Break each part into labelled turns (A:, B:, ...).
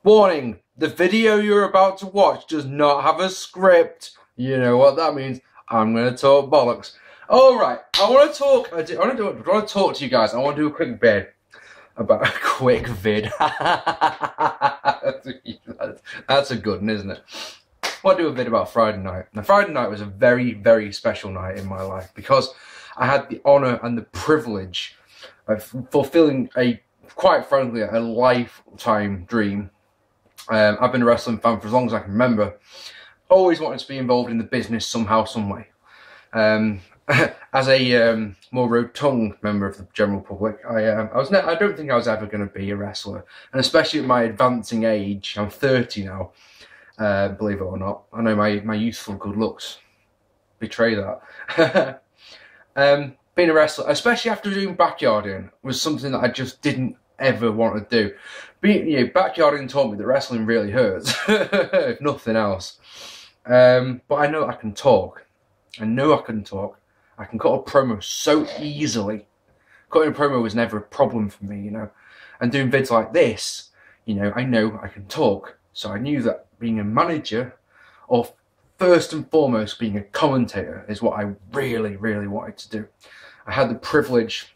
A: Warning, the video you're about to watch does not have a script. You know what that means. I'm going to talk bollocks. Alright, I want to talk to you guys. I want to do a quick vid. About a quick vid. That's a good one, isn't it? I want to do a vid about Friday night. Now, Friday night was a very, very special night in my life because I had the honour and the privilege of fulfilling quite frankly, a lifetime dream. I've been a wrestling fan for as long as I can remember. Always wanted to be involved in the business somehow, some way. As a more rotund member of the general public, I don't think I was ever going to be a wrestler, and especially at my advancing age, I'm 30 now. Believe it or not, I know my youthful good looks betray that. Being a wrestler, especially after doing backyarding, was something that I just didn't ever want to do. Backyarding taught me that wrestling really hurts, if nothing else. But I know I can talk. I can cut a promo so easily. Cutting a promo was never a problem for me, you know. And doing vids like this, you know I can talk. So I knew that being a manager, or first and foremost being a commentator, is what I really, really wanted to do. I had the privilege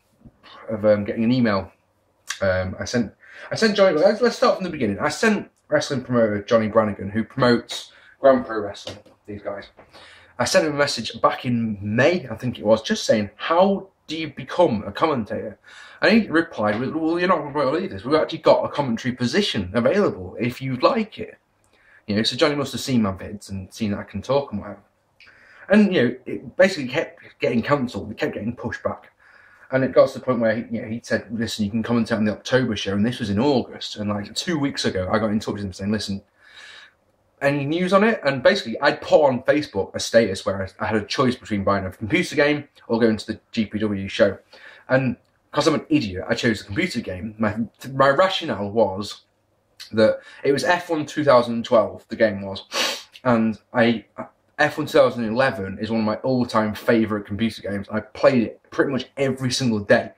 A: of getting an email. I sent Johnny. Let's start from the beginning. I sent wrestling promoter Johnny Brannigan, who promotes Grand Pro Wrestling. These guys. I sent him a message back in May, I think it was, just saying, how do you become a commentator? And he replied with, well, you're not going to believe this. We've actually got a commentary position available if you'd like it. You know, so Johnny must have seen my vids and seen that I can talk and whatever. And, you know, it basically kept getting cancelled. It kept getting pushed back. And it got to the point where he said, listen, you can commentate on the October show. And this was in August. And like 2 weeks ago, I got in touch with him saying, listen, any news on it? And basically, I'd put on Facebook a status where I had a choice between buying a computer game or going to the GPW show. And because I'm an idiot, I chose the computer game. My rationale was that it was F1 2012, the game was. And F1 2011 is one of my all-time favourite computer games. I played it pretty much every single day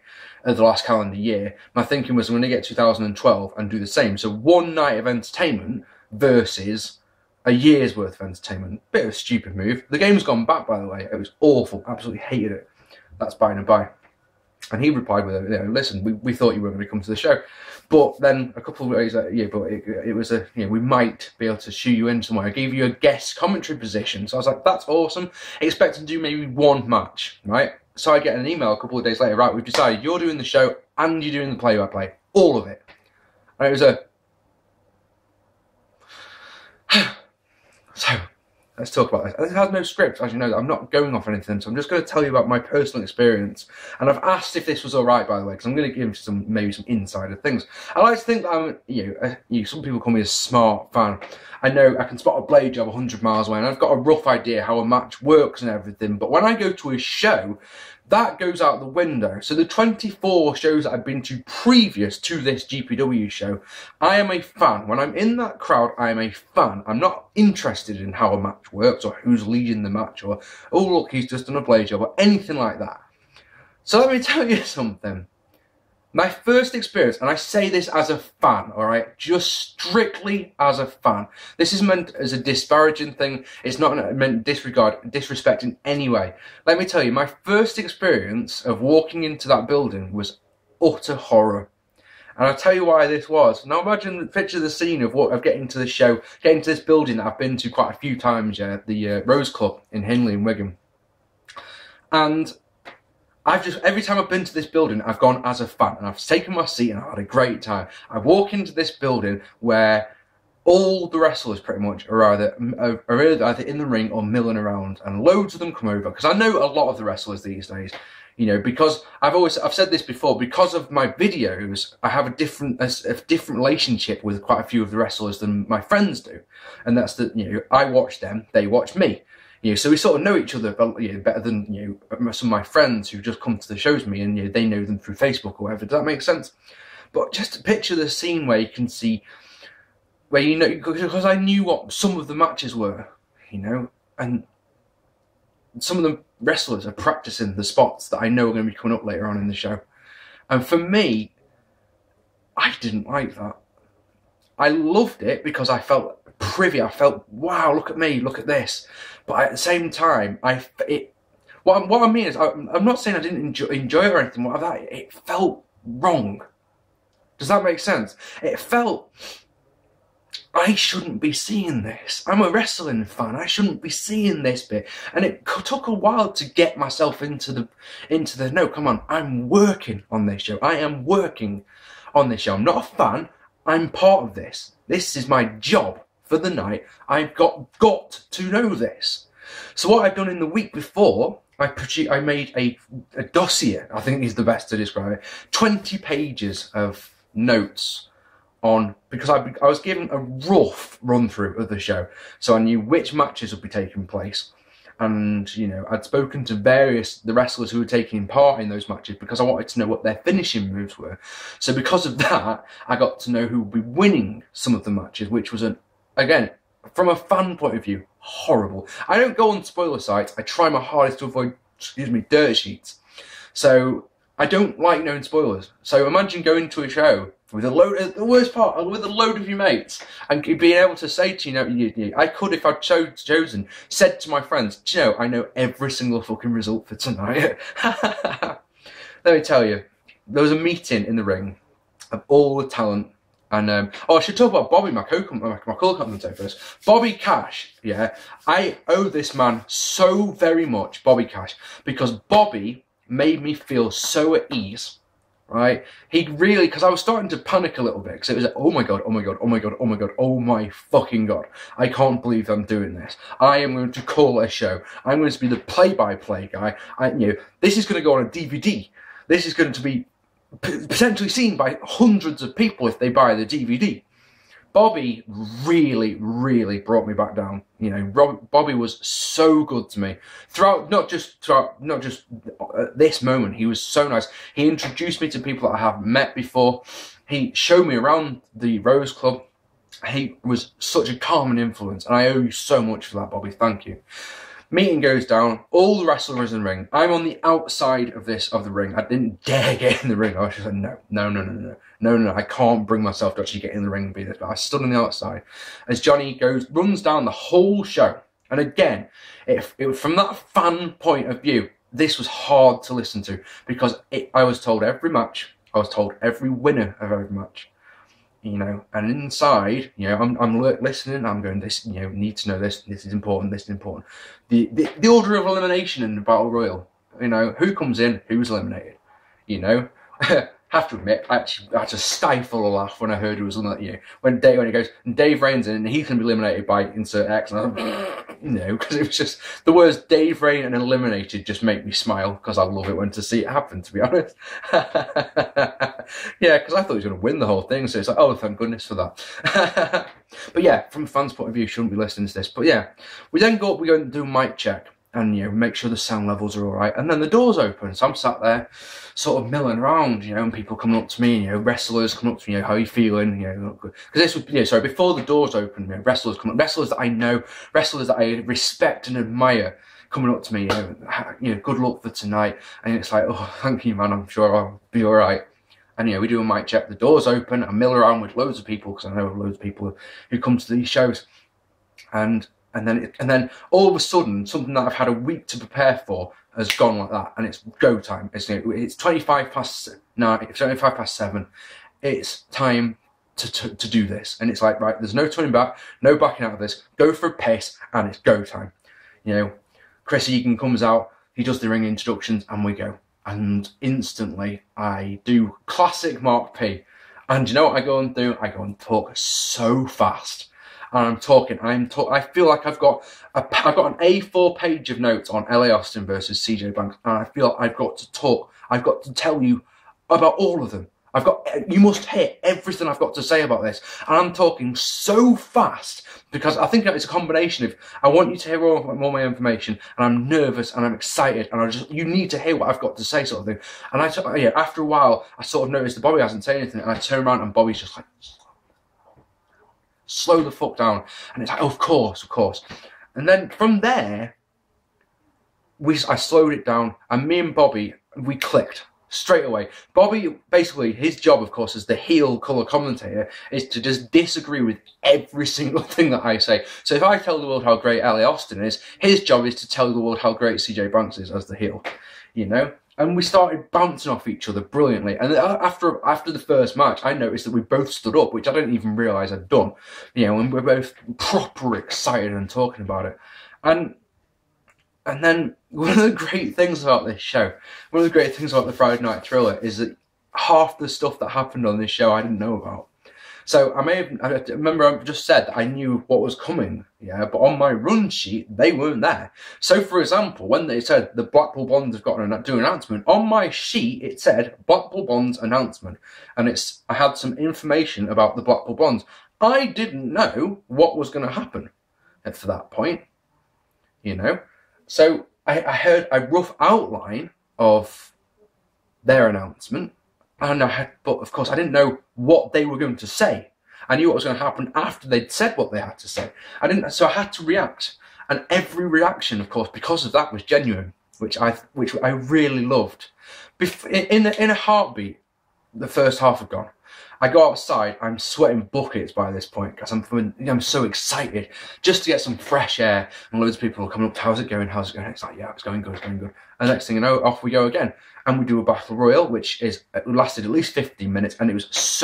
A: of the last calendar year. My thinking was I'm going to get 2012 and do the same. So one night of entertainment versus a year's worth of entertainment. Bit of a stupid move. The game's gone back, by the way. It was awful. Absolutely hated it. That's by and by. And he replied with, you know, listen, we thought you were going to come to the show. But then a couple of days later, yeah, but it was we might be able to shoe you in somewhere. I gave you a guest commentary position. So I was like, that's awesome. Expect to do maybe one match, right? So I get an email a couple of days later, right, we've decided you're doing the show and you're doing the play-by-play. All of it. And it was So, let's talk about this. It has no script, as you know. I'm not going off anything, so I'm just going to tell you about my personal experience. And I've asked if this was all right, by the way, because I'm going to give maybe some insider things. I like to think that I'm, some people call me a smart fan. I know I can spot a blade job 100 miles away, and I've got a rough idea how a match works and everything. But when I go to a show, that goes out the window. So the 24 shows that I've been to previous to this GPW show, I am a fan. When I'm in that crowd, I am a fan. I'm not interested in how a match works or who's leading the match or, oh look, he's just done a blade job or anything like that. So let me tell you something. My first experience, and I say this as a fan, alright, just strictly as a fan. This is meant as a disparaging thing. It's not meant disrespect in any way. Let me tell you, my first experience of walking into that building was utter horror. And I'll tell you why this was. Now imagine, picture the scene of getting to the show, getting to this building that I've been to quite a few times, yeah, the Rose Club in Hindley in Wigan. And every time I've been to this building, I've gone as a fan and I've taken my seat and I've had a great time. I walk into this building where all the wrestlers pretty much are either in the ring or milling around, and loads of them come over, because I know a lot of the wrestlers these days, you know, because I've said this before, because of my videos, I have a different relationship with quite a few of the wrestlers than my friends do. And that's that, you know, I watch them, they watch me. You know, so we sort of know each other better than some of my friends who just come to the shows with me, and they know them through Facebook or whatever. Does that make sense? But just picture the scene where you can see, where because I knew what some of the matches were, and some of the wrestlers are practicing the spots that I know are going to be coming up later on in the show. And for me, I didn't like that. I loved it because I felt privy. I felt, wow, look at me, look at this. But at the same time, what I mean is, I'm not saying I didn't enjoy it or anything like that. It felt wrong. Does that make sense? It felt, I shouldn't be seeing this. I'm a wrestling fan. I shouldn't be seeing this bit. And it took a while to get myself into the no, come on, I'm working on this show. I am working on this show. I'm not a fan. I'm part of this. This is my job for the night. I've got to know this. So what I've done in the week before, I made a dossier, I think is the best to describe it, 20 pages of notes on, because I was given a rough run through of the show, so I knew which matches would be taking place, and you know, I'd spoken to the wrestlers who were taking part in those matches because I wanted to know what their finishing moves were. So because of that, I got to know who would be winning some of the matches, which was again, from a fan point of view, horrible. I don't go on spoiler sites. I try my hardest to avoid, dirt sheets. So I don't like knowing spoilers. So imagine going to a show with the worst part, with a load of your mates, and being able to say to I could, if I'd chosen, said to my friends, do you know, I know every single fucking result for tonight. Let me tell you, there was a meeting in the ring of all the talent. And, I should talk about Bobby, my co-commentator first. Bobby Cash, yeah. I owe this man so very much, Bobby Cash, because Bobby made me feel so at ease, right? He really, because I was starting to panic a little bit, because it was like, oh my God, oh my God, oh my God, oh my God, oh my fucking God. I can't believe I'm doing this. I am going to call a show. I'm going to be the play-by-play guy. This is going to go on a DVD. This is going to be potentially seen by hundreds of people if they buy the DVD. Bobby really, really brought me back down. You know, Bobby was so good to me throughout, not just at this moment. He was so nice. He introduced me to people that I haven't met before. He showed me around the Rose Club. He was such a calming influence, and I owe you so much for that, Bobby. Thank you. Meeting goes down, all the wrestlers in the ring. I'm on the outside of the ring. I didn't dare get in the ring. I was just like, no, I can't bring myself to actually get in the ring and be this. But I stood on the outside as Johnny runs down the whole show. And again, from that fan point of view, this was hard to listen to because I was told every match, I was told every winner of every match. You know, and inside, you know, I'm listening. I'm going, this, you know, need to know this. This is important. This is important. The order of elimination in the Battle Royal. You know, who comes in, who's eliminated. You know, have to admit, I had to stifle a laugh when I heard it was eliminated. You know, when he goes, and Dave Rain's in, and he's going to be eliminated by insert X. And you know, because it was just the words Dave Rain and eliminated just make me smile because I love it when to see it happen. To be honest. Yeah, because I thought he was going to win the whole thing, so it's like, oh, thank goodness for that. But yeah, from a fan's point of view, shouldn't be listening to this. But yeah, we then go up, we go and do a mic check, and you know, make sure the sound levels are all right, and then the doors open. So I'm sat there, sort of milling around, you know, and people coming up to me, you know, wrestlers coming up to me, you know, how are you feeling, you know, because this was, you know, sorry, before the doors open, you know, wrestlers coming up, wrestlers that I know, wrestlers that I respect and admire, coming up to me, you know, good luck for tonight, and it's like, oh, thank you, man, I'm sure I'll be all right. And, you know, we do a mic check, the doors open, I mill around with loads of people, because I know loads of people who come to these shows. And then all of a sudden, something that I've had a week to prepare for has gone like that, and it's go time. It's 25 past 7. It's time to do this. And it's like, right, there's no turning back, no backing out of this. Go for a piss, and it's go time. You know, Chris Egan comes out, he does the ring introductions, and we go. And instantly, I do classic Mark P. And you know what I go and do? I go and talk so fast. And I feel like I've got an A4 page of notes on LA Austin versus CJ Banks. And I feel I've got to talk. I've got to tell you about all of them. You must hear everything I've got to say about this. And I'm talking so fast because I think it's a combination of, I want you to hear all my information, and I'm nervous and I'm excited, and you need to hear what I've got to say, sort of thing. And after a while, I sort of noticed that Bobby hasn't said anything, and I turn around and Bobby's just like, slow the fuck down. And it's like, oh, of course. And then from there, I slowed it down, and me and Bobby, we clicked. straight away. Bobby, basically, his job, of course, as the heel colour commentator, is to just disagree with every single thing that I say. So if I tell the world how great Ellie Austin is, his job is to tell the world how great CJ Banks is as the heel, you know? And we started bouncing off each other brilliantly. And after the first match, I noticed that we both stood up, which I didn't even realise I'd done, you know, and we're both proper excited and talking about it. And then one of the great things about this show, one of the great things about the Friday Night Thriller is that half the stuff that happened on this show I didn't know about. So I remember I just said that I knew what was coming, yeah, but on my run sheet, they weren't there. So for example, when they said the Blackpool Bonds have got to do an announcement, on my sheet it said Blackpool Bonds announcement. And I had some information about the Blackpool Bonds. I didn't know what was going to happen at that point, you know. So I heard a rough outline of their announcement, but of course I didn't know what they were going to say. I knew what was going to happen after they'd said what they had to say. So I had to react, and every reaction, of course, because of that, was genuine, which I really loved. In a heartbeat, the first half had gone. I go outside, I'm sweating buckets by this point because I'm so excited just to get some fresh air, and loads of people are coming up, how's it going, how's it going? It's like, yeah, it's going good, it's going good. And the next thing you know, off we go again. And we do a battle royal, which lasted at least 15 minutes, and it was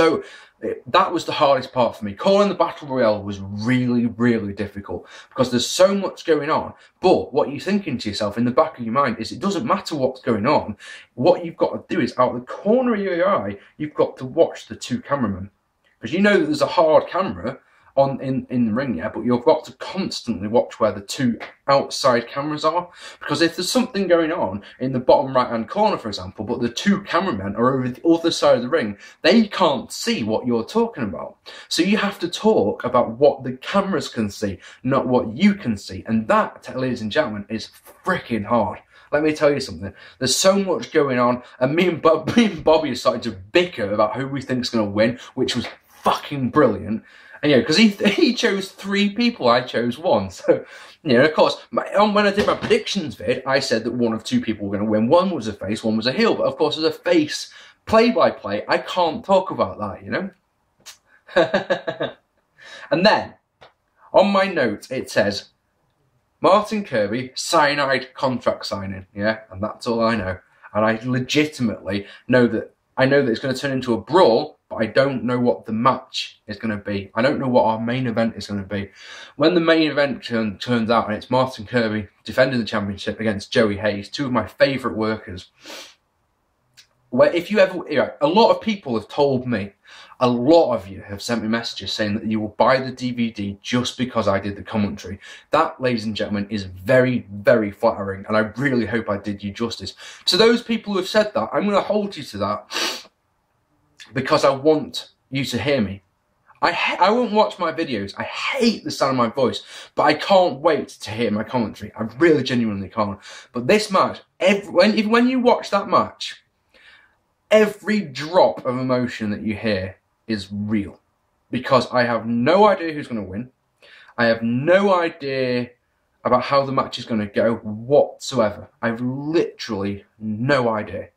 A: that was the hardest part for me. Calling the battle royale was really, really difficult because there's so much going on. But what you're thinking to yourself in the back of your mind is it doesn't matter what's going on. What you've got to do is, out of the corner of your eye, you've got to watch the two cameramen. Because you know that there's a hard camera in the ring, yeah, but you've got to constantly watch where the two outside cameras are, because if there's something going on in the bottom right hand corner, for example, but the two cameramen are over the other side of the ring, they can't see what you're talking about. So you have to talk about what the cameras can see, not what you can see, and that, ladies and gentlemen, is freaking hard. Let me tell you something. There's so much going on, and me and Bobby are starting to bicker about who we think is going to win, which was fucking brilliant. And, you know, because he chose 3 people, I chose 1. So, you know, of course, when I did my predictions vid, I said that 1 of 2 people were going to win. 1 was a face, 1 was a heel. But, of course, as a face play-by-play, I can't talk about that, you know? And then, on my notes, it says, Martin Kirby, cyanide contract signing, yeah? And that's all I know. And I legitimately know that it's going to turn into a brawl, but I don't know what the match is going to be. I don't know what our main event is going to be. When the main event turns out and it's Martin Kirby defending the championship against Joey Hayes, 2 of my favourite workers, where if you ever, you know, a lot of people have told me, a lot of you have sent me messages saying that you will buy the DVD just because I did the commentary. That, ladies and gentlemen, is very, very flattering, and I really hope I did you justice. To those people who have said that, I'm going to hold you to that because I want you to hear me. I won't watch my videos. I hate the sound of my voice, but I can't wait to hear my commentary. I really genuinely can't. But this match, when you watch that match, every drop of emotion that you hear is real, because I have no idea who's going to win. I have no idea about how the match is going to go whatsoever. I have literally no idea.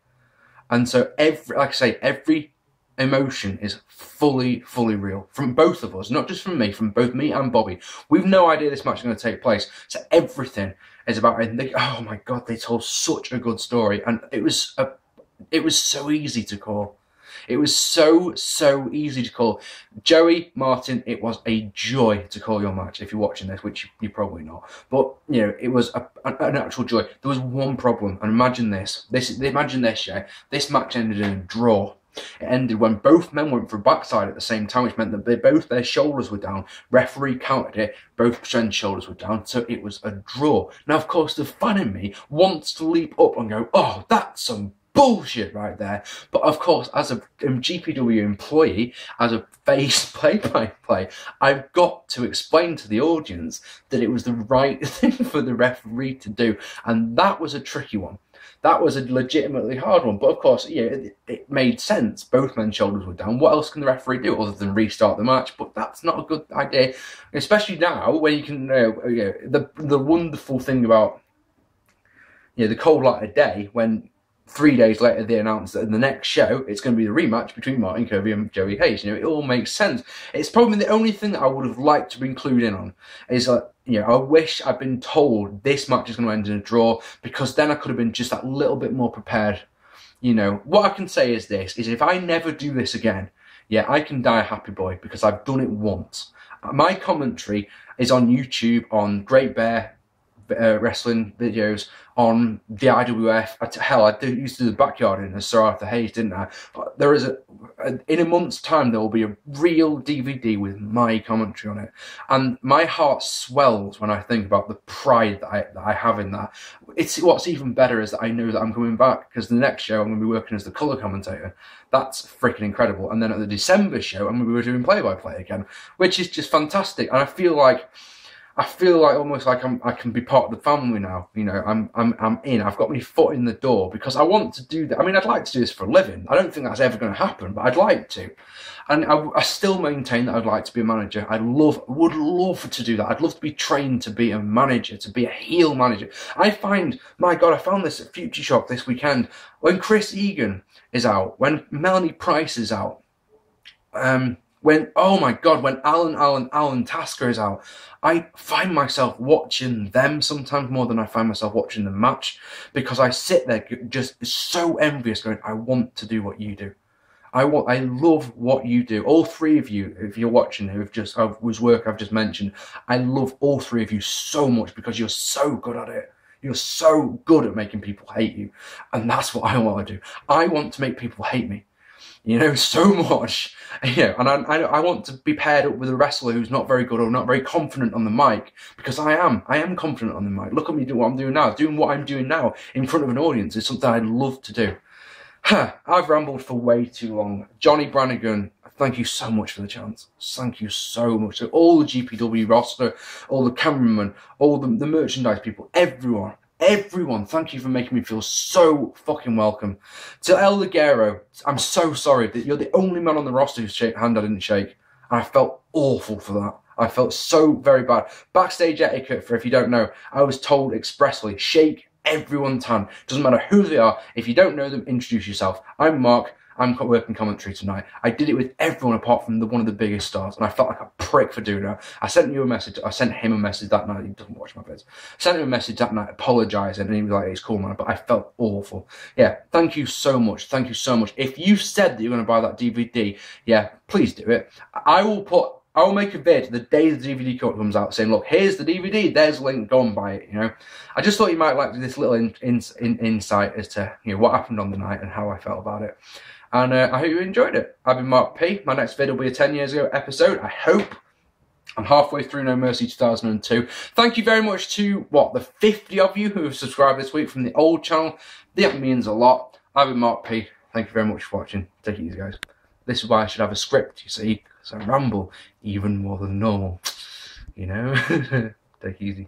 A: And so like I say, every emotion is fully real from both of us, not just from me, from both me and Bobby. We've no idea this match is going to take place. So everything is about, oh my God, they told such a good story. And it was so easy to call. It was so easy to call. Joey, Martin, it was a joy to call your match if you're watching this, which you're probably not. But, you know, it was an actual joy. There was one problem, and imagine this. Imagine this, yeah? This match ended in a draw. It ended when both men went for a backside at the same time, which meant that both their shoulders were down. Referee counted it. Both men's shoulders were down, so it was a draw. Now, of course, the fan in me wants to leap up and go, oh, that's some bullshit right there. But of course, as a GPW employee, as a face play-by-play, I've got to explain to the audience that it was the right thing for the referee to do, and that was a tricky one. That was a legitimately hard one, but of course, yeah, it made sense. Both men's shoulders were down. What else can the referee do other than restart the match? But that's not a good idea, especially now when you can. The wonderful thing about the cold light of day, when 3 days later, they announced that in the next show, it's going to be the rematch between Martin Kirby and Joey Hayes. You know, it all makes sense. It's probably the only thing that I would have liked to include in on is that, you know, I wish I'd been told this match is going to end in a draw, because then I could have been just that little bit more prepared. You know, what I can say is this, is if I never do this again, yeah, I can die a happy boy, because I've done it once. My commentary is on YouTube, on Great Bear wrestling videos, on the IWF. Hell, I used to do the backyard in Sir Arthur Hayes, didn't I? But there is in a month's time, there will be a real DVD with my commentary on it. And my heart swells when I think about the pride that I have in that. It's what's even better is that I know that I'm coming back, because the next show I'm going to be working as the colour commentator. That's freaking incredible. And then at the December show, I'm going to be doing play-by-play again, which is just fantastic. And I feel like almost like I can be part of the family now. You know, I'm in. I've got my foot in the door, because I want to do that. I mean, I'd like to do this for a living. I don't think that's ever going to happen, but I'd like to. And I still maintain that I'd like to be a manager. Would love to do that. I'd love to be trained to be a manager, to be a heel manager. I found this at Future Shock this weekend, when Chris Egan is out, when Melanie Price is out, when Alan Tasker is out, I find myself watching them sometimes more than I find myself watching the match, because I sit there just so envious, going, I want to do what you do. I love what you do. All three of you, if you're watching, whose work I've just mentioned, I love all three of you so much, because you're so good at it. You're so good at making people hate you. And that's what I want to do. I want to make people hate me. You know, so much, you know, and I want to be paired up with a wrestler who's not very good or not very confident on the mic, because I am confident on the mic. Look at me doing what I'm doing now. Doing what I'm doing now in front of an audience is something I'd love to do. I've rambled for way too long. Johnny Brannigan, thank you so much for the chance. Thank you so much. So all the GPW roster, all the cameramen, all the merchandise people, everyone, thank you for making me feel so fucking welcome. To El Ligero, I'm so sorry that you're the only man on the roster whose hand I didn't shake. And I felt awful for that. I felt so very bad. Backstage etiquette, for if you don't know, I was told expressly, shake everyone's hand. Doesn't matter who they are. If you don't know them, introduce yourself. I'm Mark. I'm working commentary tonight. I did it with everyone apart from one of the biggest stars, and I felt like a prick for doing that. I sent him a message that night. He doesn't watch my vids. I sent him a message that night apologising, and he was like, it's cool, man, but I felt awful. Yeah, thank you so much. Thank you so much. If you said that you're going to buy that DVD, yeah, please do it. I will make a vid the day the DVD comes out saying, look, here's the DVD, there's a link, go and buy it, you know. I just thought you might like this little insight as to, you know, what happened on the night and how I felt about it. And I hope you enjoyed it. I've been Mark P. My next vid will be a 10 years ago episode, I hope. I'm halfway through No Mercy 2002. Thank you very much to, the 50 of you who have subscribed this week from the old channel. That means a lot. I've been Mark P. Thank you very much for watching. Take it easy, guys. This is why I should have a script, you see, because I ramble even more than normal. You know? Take it easy.